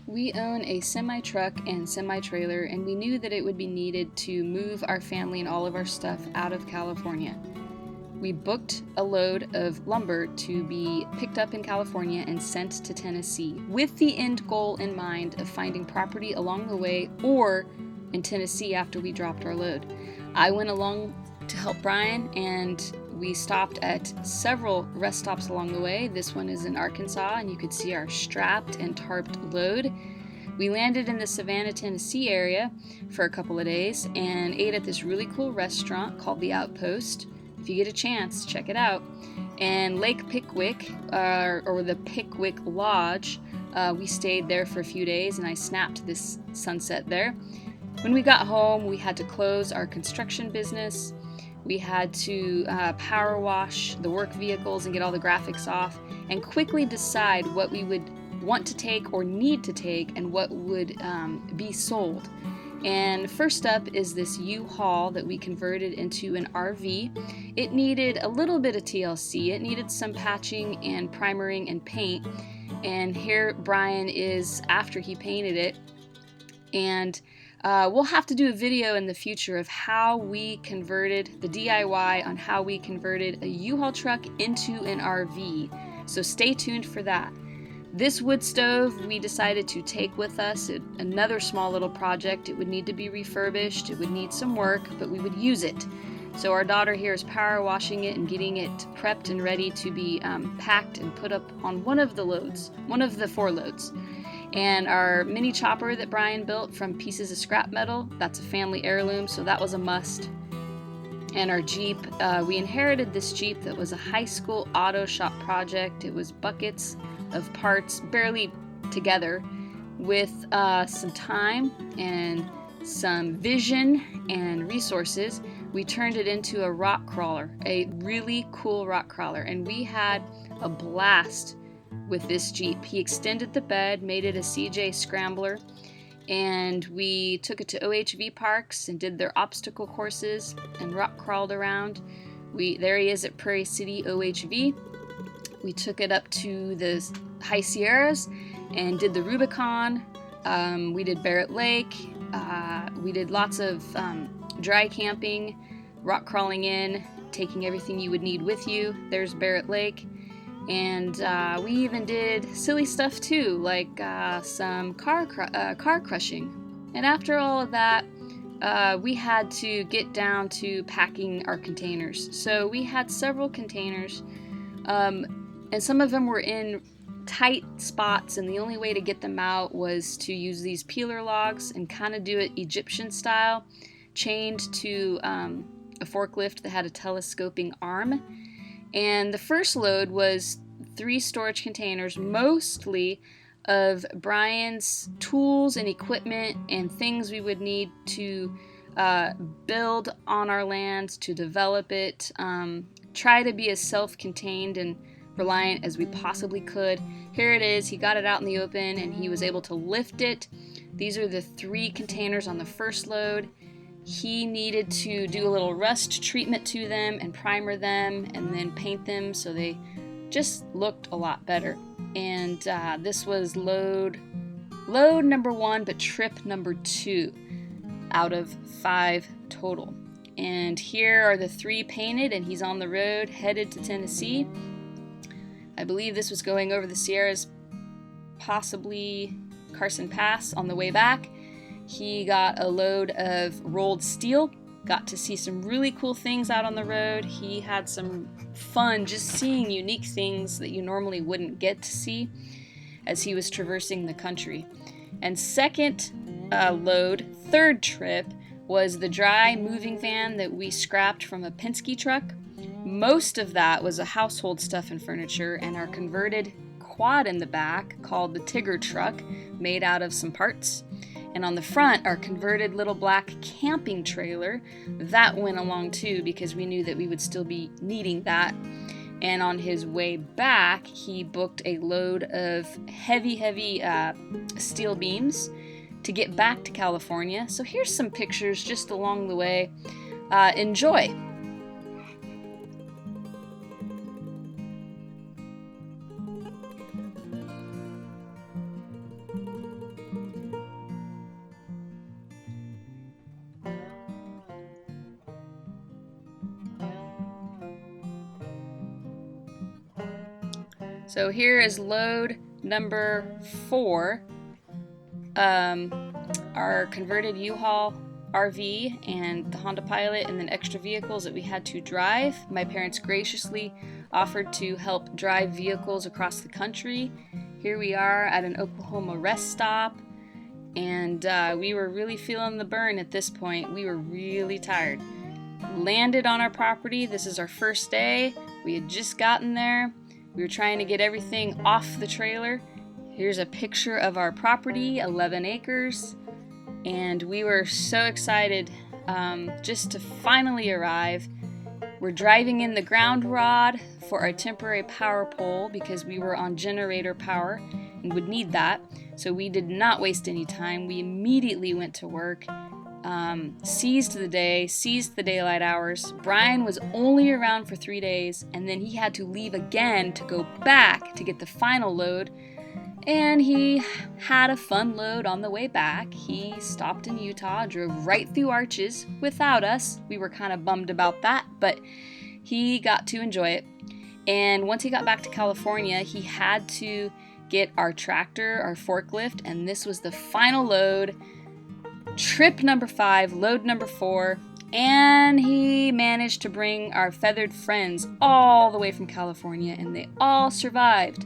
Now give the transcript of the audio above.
We own a semi-truck and semi-trailer, and we knew that it would be needed to move our family and all of our stuff out of California. We booked a load of lumber to be picked up in California and sent to Tennessee, with the end goal in mind of finding property along the way or in Tennessee after we dropped our load. I went along to help Brian, and we stopped at several rest stops along the way. This one is in Arkansas, and you could see our strapped and tarped load. We landed in the Savannah, Tennessee area for a couple of days and ate at this really cool restaurant called The Outpost. If you get a chance, check it out. And Lake Pickwick, or the Pickwick Lodge, we stayed there for a few days, and I snapped this sunset there. When we got home, we had to close our construction business. We had to power wash the work vehicles and get all the graphics off, and quickly decide what we would want to take or need to take and what would be sold. And first up is this U-Haul that we converted into an RV. It needed a little bit of TLC. It needed some patching and primering and paint. And here Brian is after he painted it. And we'll have to do a video in the future of how we converted the DIY on how we converted a U-Haul truck into an RV. So stay tuned for that. This wood stove we decided to take with us. Another small little project. It would need to be refurbished. It would need some work, but we would use it. So our daughter here is power washing it and getting it prepped and ready to be packed and put up on one of the 4 loads. And our mini chopper that Brian built from pieces of scrap metal, that's a family heirloom, so that was a must. And our Jeep, we inherited this Jeep that was a high school auto shop project. It was buckets of parts, barely together, with some time and some vision and resources. We turned it into a rock crawler, a really cool rock crawler, and we had a blast with this Jeep. He extended the bed, made it a CJ Scrambler, and we took it to OHV parks and did their obstacle courses and rock crawled around. There he is at Prairie City OHV. We took it up to the High Sierras and did the Rubicon. We did Barrett Lake. We did lots of dry camping, rock crawling in, taking everything you would need with you. There's Barrett Lake. And we even did silly stuff too, like some car crushing. And after all of that, we had to get down to packing our containers. So we had several containers, and some of them were in tight spots, and the only way to get them out was to use these peeler logs and kind of do it Egyptian style, chained to a forklift that had a telescoping arm. And the first load was 3 storage containers, mostly of Brian's tools and equipment and things we would need to build on our land, to develop it, try to be as self-contained and reliant as we possibly could. Here it is. He got it out in the open and he was able to lift it. These are the 3 containers on the first load. He needed to do a little rust treatment to them and primer them and then paint them so they just looked a lot better. And this was load number 1, but trip number 2 out of 5 total. And here are the 3 painted, and he's on the road headed to Tennessee. I believe this was going over the Sierras, possibly Carson Pass on the way back. He got a load of rolled steel, got to see some really cool things out on the road. He had some fun just seeing unique things that you normally wouldn't get to see as he was traversing the country. And second load, third trip, was the dry moving van that we scrapped from a Penske truck. Most of that was a household stuff and furniture, and our converted quad in the back called the Tigger truck, made out of some parts. And on the front, our converted little black camping trailer, that went along too because we knew that we would still be needing that. And on his way back, he booked a load of heavy steel beams to get back to California. So here's some pictures just along the way. Enjoy! So here is load number 4. Our converted U-Haul RV and the Honda Pilot, and then extra vehicles that we had to drive. My parents graciously offered to help drive vehicles across the country. Here we are at an Oklahoma rest stop, and we were really feeling the burn at this point. We were really tired. Landed on our property. This is our first day. We had just gotten there. We were trying to get everything off the trailer. Here's a picture of our property, 11 acres, and we were so excited just to finally arrive. We're driving in the ground rod for our temporary power pole because we were on generator power and would need that, so we did not waste any time. We immediately went to work, seized the day, seized the daylight hours. Brian was only around for 3 days, and then he had to leave again to go back to get the final load. And he had a fun load on the way back. He stopped in Utah, drove right through Arches without us. We were kind of bummed about that, but he got to enjoy it. And once he got back to California, he had to get our tractor, our forklift, and this was the final load. Trip number 5, load number 4, and he managed to bring our feathered friends all the way from California, and they all survived.